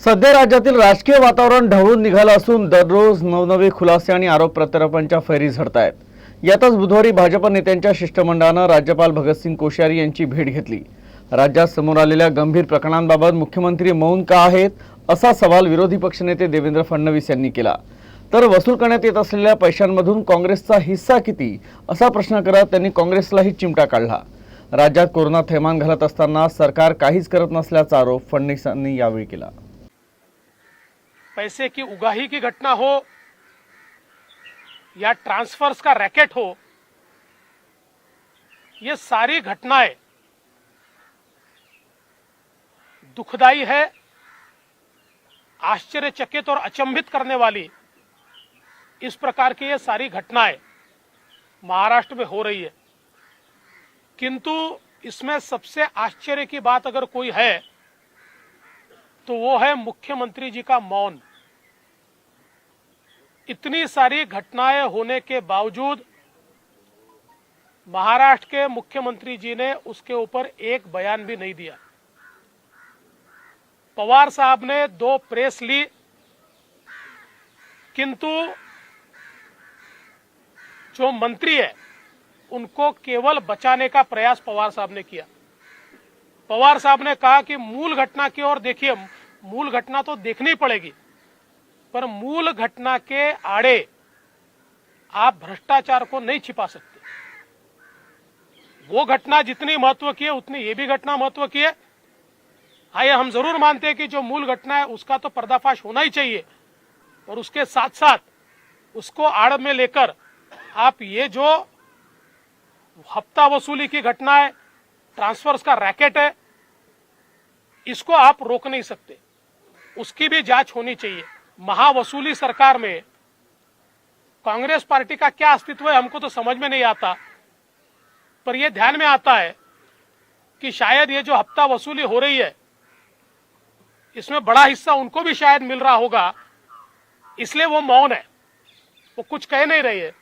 सध्या राज्यातील राजकीय वातावरण ढवळून निघालं असून दररोज नवनवे खुलासे आणि आरोप प्रत्यारोपांच्या फैरी झडत आहेत. यातच बुधवारी भाजप नेत्यांच्या शिष्टमंडळानं राज्यपाल भगतसिंग कोश्यारी यांची भेट घेतली. राज्यात समोर आलेल्या गंभीर प्रकरणांबाबत मुख्यमंत्री मौन का आहेत असा सवाल विरोधी पक्षनेते देवेंद्र फडणवीस यांनी केला. तर वसूल करण्यात येत असलेल्या पैशांमधून काँग्रेसचा हिस्सा किती असा प्रश्न करत त्यांनी काँग्रेसलाही चिमटा काढला. राज्यात कोरोना थैमान घालत असताना सरकार काहीच करत नसल्याचा आरोप फडणवीसांनी यावेळी केला. पैसे की उगाही की घटना हो या ट्रांसफर्स का रैकेट हो, ये सारी घटनाएं दुखदाई है, आश्चर्यचकित और अचंभित करने वाली इस प्रकार की ये सारी घटनाएं महाराष्ट्र में हो रही है। किंतु इसमें सबसे आश्चर्य की बात अगर कोई है तो वो है मुख्यमंत्री जी का मौन। इतनी सारी घटनाएं होने के बावजूद महाराष्ट्र के मुख्यमंत्री जी ने उसके ऊपर एक बयान भी नहीं दिया। पवार साहब ने 2 प्रेस ली, किंतु जो मंत्री है उनको केवल बचाने का प्रयास पवार साहब ने किया। पवार साहब ने कहा कि मूल घटना की ओर देखिए, मूल घटना तो देखनी पड़ेगी, पर मूल घटना के आड़े आप भ्रष्टाचार को नहीं छिपा सकते। वो घटना जितनी महत्व की है उतनी ये भी घटना महत्व की है। आइए, हम जरूर मानते हैं कि जो मूल घटना है उसका तो पर्दाफाश होना ही चाहिए, और उसके साथ साथ उसको आड़ में लेकर आप ये जो हफ्ता वसूली की घटना है, ट्रांसफर्स का रैकेट है, इसको आप रोक नहीं सकते। उसकी भी जांच होनी चाहिए। महावसूली सरकार में कांग्रेस पार्टी का क्या अस्तित्व है हमको तो समझ में नहीं आता, पर यह ध्यान में आता है कि शायद ये जो हफ्ता वसूली हो रही है इसमें बड़ा हिस्सा उनको भी शायद मिल रहा होगा, इसलिए वो मौन है, वो कुछ कह नहीं रही है।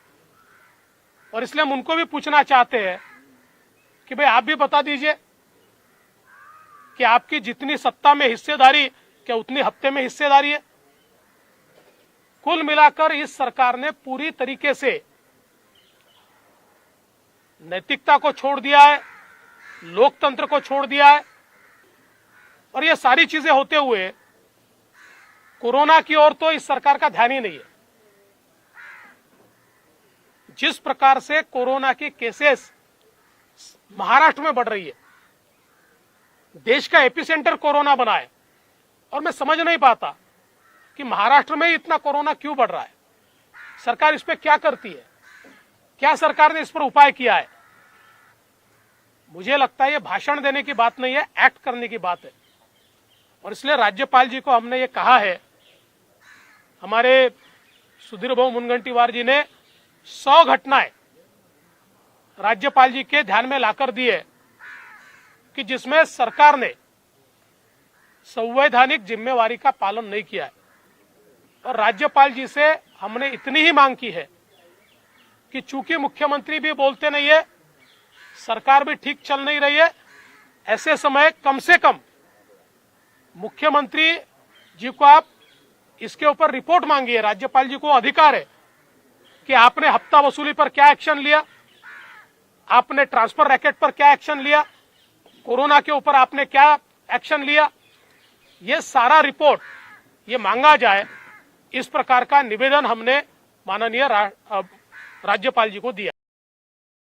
और इसलिए हम उनको भी पूछना चाहते हैं कि भाई आप भी बता दीजिए कि आपकी जितनी सत्ता में हिस्सेदारी क्या उतनी हफ्ते में हिस्सेदारी है। कुल मिलाकर इस सरकार ने पूरी तरीके से नैतिकता को छोड़ दिया है, लोकतंत्र को छोड़ दिया है, और ये सारी चीजें होते हुए कोरोना की ओर तो इस सरकार का ध्यान ही नहीं है। जिस प्रकार से कोरोना की केसेस महाराष्ट्र में बढ़ रही है, देश का एपिसेंटर कोरोना बना है, और मैं समझ नहीं पाता कि महाराष्ट्र में इतना कोरोना क्यों बढ़ रहा है। सरकार इस पे क्या करती है? क्या सरकार ने इस पर उपाय किया है? मुझे लगता है ये भाषण देने की बात नहीं है, एक्ट करने की बात है। और इसलिए राज्यपाल जी को हमने ये कहा है, हमारे सुधीर भाऊ मुनगंटीवार जी ने 100 घटनाएं राज्यपाल जी के ध्यान में लाकर दी है कि जिसमें सरकार ने संवैधानिक जिम्मेवारी का पालन नहीं किया है। और राज्यपाल जी से हमने इतनी ही मांग की है कि चूंकि मुख्यमंत्री भी बोलते नहीं है, सरकार भी ठीक चल नहीं रही है, ऐसे समय कम से कम मुख्यमंत्री जी को आप इसके ऊपर रिपोर्ट मांगिए। राज्यपाल जी को अधिकार है कि आपने हफ्ता वसूली पर क्या एक्शन लिया, आपने ट्रांसफर रैकेट पर क्या एक्शन लिया, कोरोना के ऊपर आपने क्या एक्शन लिया, ये सारा रिपोर्ट ये मांगा जाए। इस प्रकार का निवेदन हमने माननीय राज्यपाल जी को दिया।